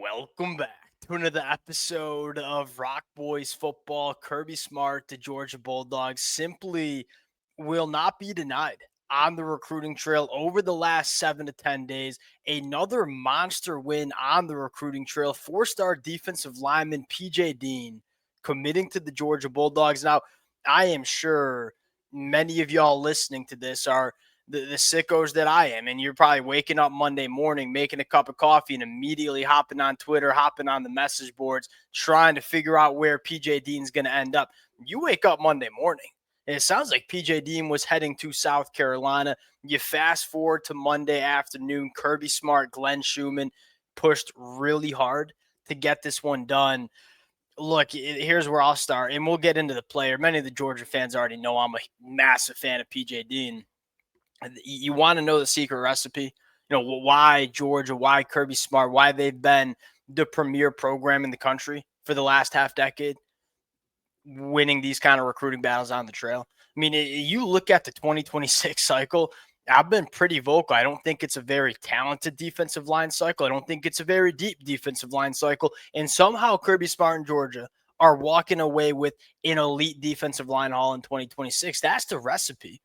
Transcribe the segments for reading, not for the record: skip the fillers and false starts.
Welcome back to another episode of Rock Boys Football. Kirby Smart, the Georgia Bulldogs, simply will not be denied on the recruiting trail over the last 7 to 10 days. Another monster win on the recruiting trail. Four-star defensive lineman PJ Dean committing to the Georgia Bulldogs. Now, I am sure many of y'all listening to this are the sickos that I am. And you're probably waking up Monday morning, making a cup of coffee, and immediately hopping on Twitter, hopping on the message boards, trying to figure out where PJ Dean's going to end up. You wake up Monday morning, and it sounds like PJ Dean was heading to South Carolina. You fast forward to Monday afternoon, Kirby Smart, Glenn Schumann pushed really hard to get this one done. Look, here's where I'll start, and we'll get into the player. Many of the Georgia fans already know I'm a massive fan of PJ Dean. You want to know the secret recipe, why Georgia, why Kirby Smart, why they've been the premier program in the country for the last half decade, winning these kind of recruiting battles on the trail. I mean, you look at the 2026 cycle, I've been pretty vocal. I don't think it's a very talented defensive line cycle. I don't think it's a very deep defensive line cycle. And somehow Kirby Smart and Georgia are walking away with an elite defensive line haul in 2026. That's the recipe.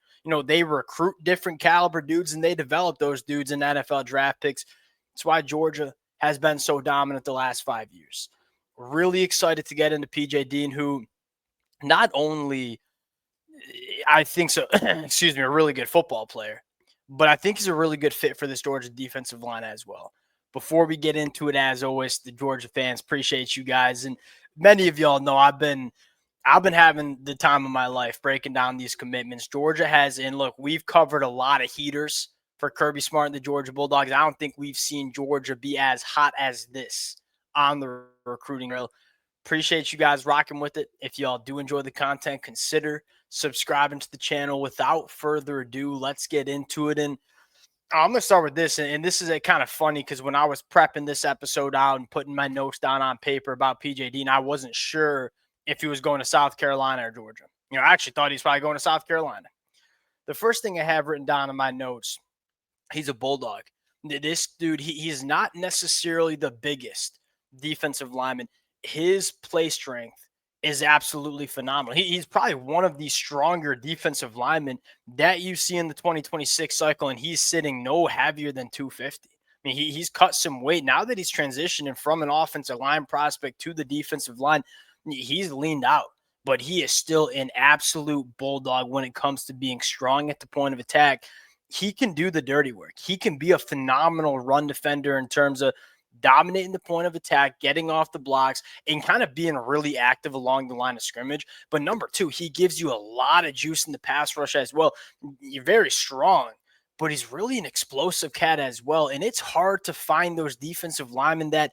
They recruit different caliber dudes and they develop those dudes in NFL draft picks. That's why Georgia has been so dominant the last 5 years. Really excited to get into PJ Dean, who not only I think so, excuse me, a really good football player, but I think he's a really good fit for this Georgia defensive line as well. Before we get into it, as always, the Georgia fans, appreciate you guys. And many of y'all know I've been having the time of my life breaking down these commitments. Georgia has, and look, we've covered a lot of heaters for Kirby Smart and the Georgia Bulldogs. I don't think we've seen Georgia be as hot as this on the recruiting rail. Appreciate you guys rocking with it. If y'all do enjoy the content, consider subscribing to the channel. Without further ado, let's get into it. And I'm going to start with this. And this is a kind of funny because when I was prepping this episode out and putting my notes down on paper about PJ Dean, I wasn't sure if he was going to South Carolina or Georgia. I actually thought he was probably going to South Carolina. The first thing I have written down in my notes, he's a Bulldog. This dude, he's not necessarily the biggest defensive lineman. His play strength is absolutely phenomenal. He's probably one of the stronger defensive linemen that you see in the 2026 cycle, and he's sitting no heavier than 250. I mean, he's cut some weight. Now that he's transitioning from an offensive line prospect to the defensive line, he's leaned out, but he is still an absolute bulldog when it comes to being strong at the point of attack. He can do the dirty work. He can be a phenomenal run defender in terms of dominating the point of attack, getting off the blocks, and kind of being really active along the line of scrimmage. But number two, he gives you a lot of juice in the pass rush as well. You're very strong, but he's really an explosive cat as well. And it's hard to find those defensive linemen that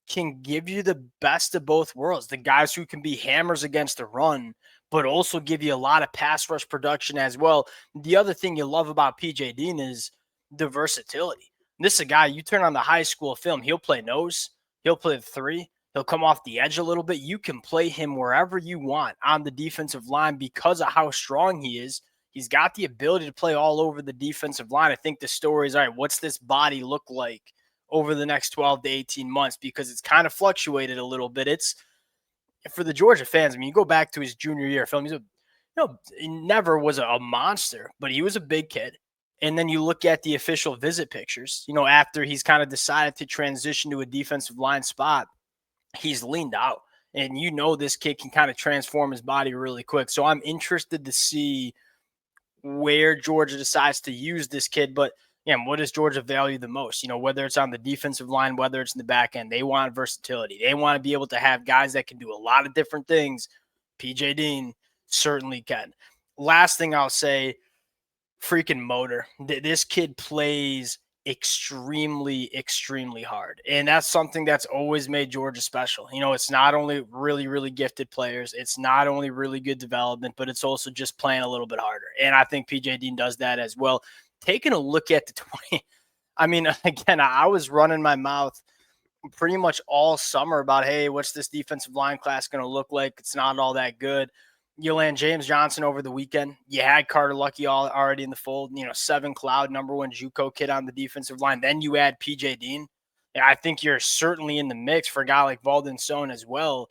can give you the best of both worlds. The guys who can be hammers against the run, but also give you a lot of pass rush production as well. The other thing you love about PJ Dean is the versatility. This is a guy, you turn on the high school film, he'll play nose, he'll play the three, he'll come off the edge a little bit. You can play him wherever you want on the defensive line because of how strong he is. He's got the ability to play all over the defensive line. I think the story is, all right, what's this body look like over the next 12 to 18 months? Because it's kind of fluctuated a little bit. It's for the Georgia fans. I mean, you go back to his junior year film, he never was a monster, but he was a big kid. And then you look at the official visit pictures, after he's kind of decided to transition to a defensive line spot, he's leaned out. And this kid can kind of transform his body really quick. So I'm interested to see where Georgia decides to use this kid. But what does Georgia value the most? Whether it's on the defensive line, whether it's in the back end, they want versatility. They want to be able to have guys that can do a lot of different things. PJ Dean certainly can. Last thing I'll say, freaking motor. This kid plays extremely, extremely hard. And that's something that's always made Georgia special. It's not only really, really gifted players. It's not only really good development, but it's also just playing a little bit harder. And I think PJ Dean does that as well. Taking a look at the 20, I mean, again, I was running my mouth pretty much all summer about, hey, what's this defensive line class going to look like? It's not all that good. You land James Johnson over the weekend. You had Carter Lucky already in the fold. 7 Cloud, #1 JUCO kid on the defensive line. Then you add PJ Dean. I think you're certainly in the mix for a guy like Valdon Stone as well.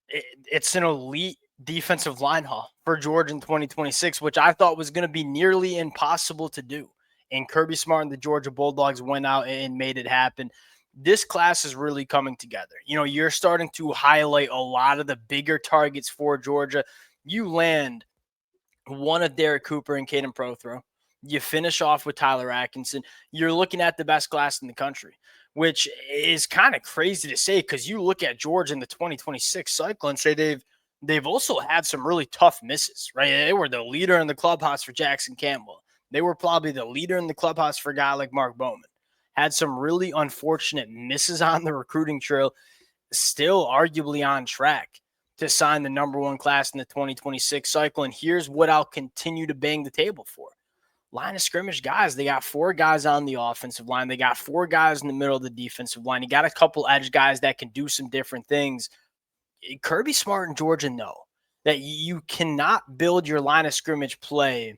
It's an elite defensive line haul for Georgia in 2026, which I thought was going to be nearly impossible to do. And Kirby Smart and the Georgia Bulldogs went out and made it happen. This class is really coming together. You're starting to highlight a lot of the bigger targets for Georgia. You land one of Derek Cooper and Caden Prothro. You finish off with Tyler Atkinson. You're looking at the best class in the country, which is kind of crazy to say because you look at Georgia in the 2026 cycle and say they've also had some really tough misses, right? They were the leader in the clubhouse for Jackson Campbell. They were probably the leader in the clubhouse for a guy like Mark Bowman. Had some really unfortunate misses on the recruiting trail, still arguably on track to sign the number one class in the 2026 cycle. And here's what I'll continue to bang the table for. Line of scrimmage guys. They got 4 guys on the offensive line. They got 4 guys in the middle of the defensive line. You got a couple edge guys that can do some different things. Kirby Smart and Georgia know that you cannot build your line of scrimmage play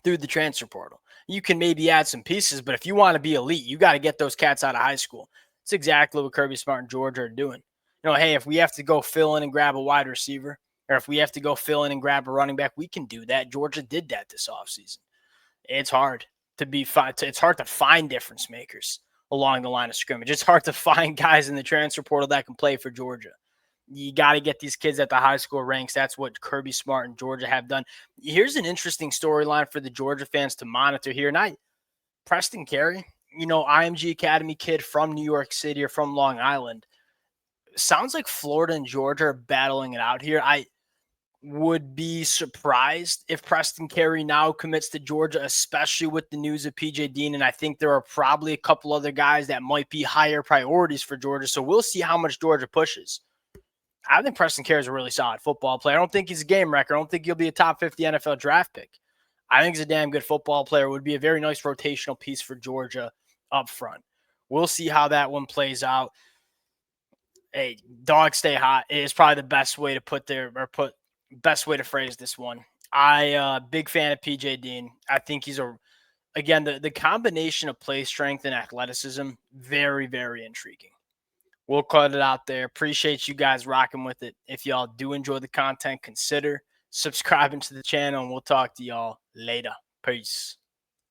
through the transfer portal. You can maybe add some pieces, but if you want to be elite, you got to get those cats out of high school. It's exactly what Kirby Smart and Georgia are doing. Hey, if we have to go fill in and grab a wide receiver, or if we have to go fill in and grab a running back, we can do that. Georgia did that this offseason. It's hard it's hard to find difference makers along the line of scrimmage. It's hard to find guys in the transfer portal that can play for Georgia. You got to get these kids at the high school ranks. That's what Kirby Smart and Georgia have done. Here's an interesting storyline for the Georgia fans to monitor here. And Preston Carey, IMG Academy kid from New York City or from Long Island. Sounds like Florida and Georgia are battling it out here. I would be surprised if Preston Carey now commits to Georgia, especially with the news of PJ Dean. And I think there are probably a couple other guys that might be higher priorities for Georgia. So we'll see how much Georgia pushes. I think Preston Carey is a really solid football player. I don't think he's a game wrecker. I don't think he'll be a top 50 NFL draft pick. I think he's a damn good football player. Would be a very nice rotational piece for Georgia up front. We'll see how that one plays out. Hey, Dawgs stay hot is probably the best way to best way to phrase this one. Big fan of PJ Dean. I think he's again, the combination of play strength and athleticism, very, very intriguing. We'll cut it out there. Appreciate you guys rocking with it. If y'all do enjoy the content, consider subscribing to the channel, and we'll talk to y'all later. Peace.